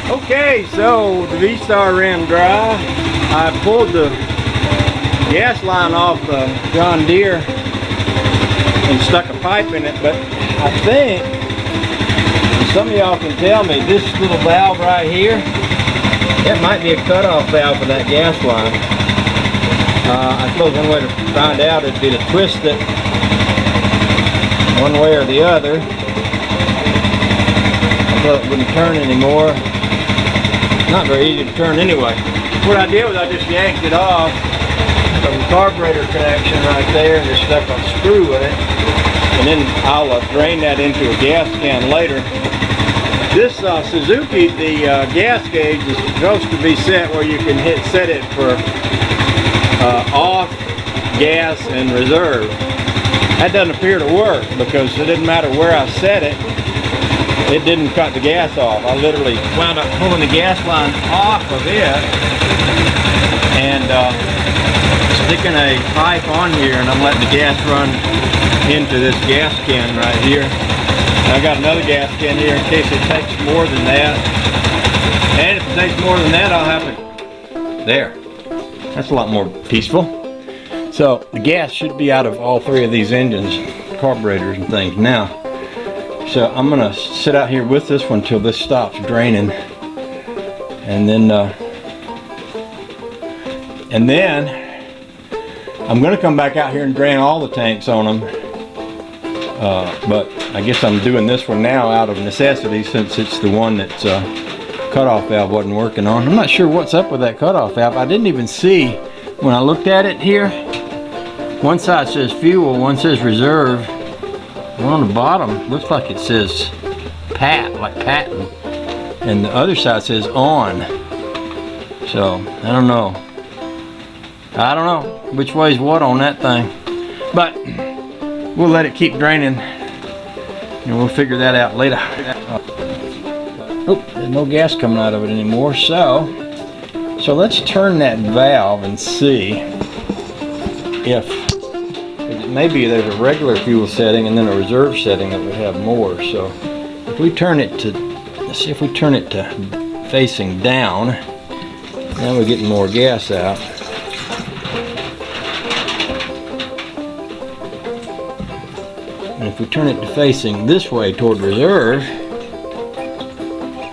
Okay, so the V-Star ran dry. I pulled the gas line off the John Deere and stuck a pipe in it, but I think, and some of y'all can tell me, this little valve right here, that might be a cutoff valve for that gas line. I suppose one way to find out would be to twist it one way or the other until it wouldn't turn anymore. Not very easy to turn anyway. What I did was I just yanked it off from the carburetor connection right there and just stuck a screw in it, and then I'll drain that into a gas can later. This Suzuki, the gas gauge is supposed to be set where you can set it for off, gas, and reserve. That doesn't appear to work because it didn't matter where I set it, it didn't cut the gas off. I literally wound up pulling the gas line off of it and sticking a pipe on here, and I'm letting the gas run into this gas can right here. I got another gas can here in case it takes more than that. And if it takes more than that, I'll have to... There. That's a lot more peaceful. So the gas should be out of all three of these engines, carburetors and things now. So I'm gonna sit out here with this one till this stops draining, and then I'm gonna come back out here and drain all the tanks on them. But I guess I'm doing this one now out of necessity since it's the one that's cutoff valve wasn't working on. I'm not sure what's up with that cutoff valve. I didn't even see when I looked at it here. One side says fuel, one says reserve. One on the bottom looks like it says pat, like patent, and the other side says on. So I don't know which way's what on that thing, but we'll let it keep draining and we'll figure that out later. Oh, there's no gas coming out of it anymore, so let's turn that valve and see if maybe there's a regular fuel setting and then a reserve setting that would have more. So if we turn it to, let's see if we turn it to facing down, now we're getting more gas out. And if we turn it to facing this way toward reserve,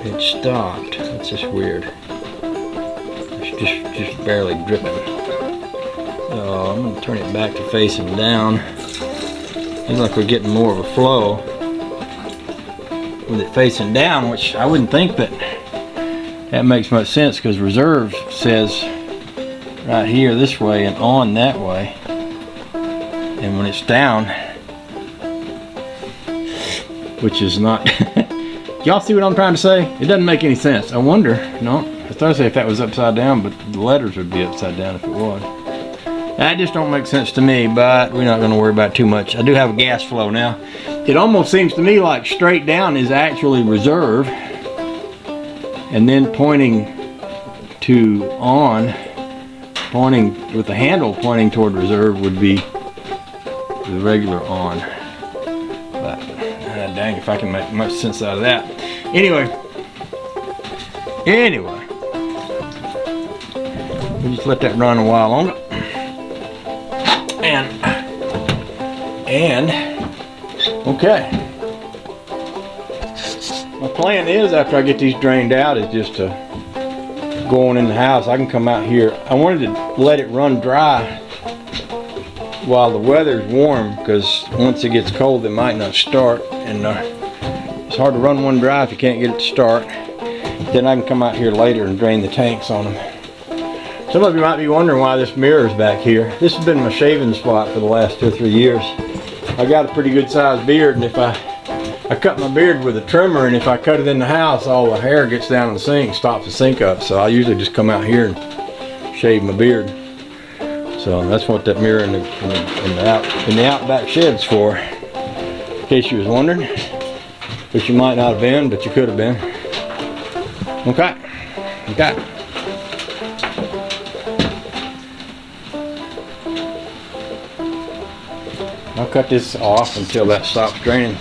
it stopped. That's just weird. It's just barely dripping. So I'm going to turn it back to facing down. Seems like we're getting more of a flow with it facing down, which I wouldn't think that makes much sense because reserve says right here this way and on that way. And when it's down, which is not... Y'all see what I'm trying to say? It doesn't make any sense. I wonder, no, I was trying to say if that was upside down, but the letters would be upside down if it was. That just don't make sense to me, but we're not going to worry about it too much. I do have a gas flow now. It almost seems to me like straight down is actually reserve, and then pointing to on, pointing with the handle pointing toward reserve would be the regular on. But dang if I can make much sense out of that. Anyway, we'll just let that run a while longer. And okay, my plan is after I get these drained out is just to go on in the house. I can come out here. I wanted to let it run dry while the weather's warm, because once it gets cold it might not start, and it's hard to run one dry if you can't get it to start. Then I can come out here later and drain the tanks on them. Some of you might be wondering why this mirror is back here. This has been my shaving spot for the last 2 or 3 years. I got a pretty good sized beard, and if I cut my beard with a trimmer, and if I cut it in the house, all the hair gets down in the sink, stops the sink up. So I usually just come out here and shave my beard. So that's what that mirror in the Outback shed's for, in case you was wondering. Which you might not have been, but you could have been. Okay. I'll cut this off until that stops draining.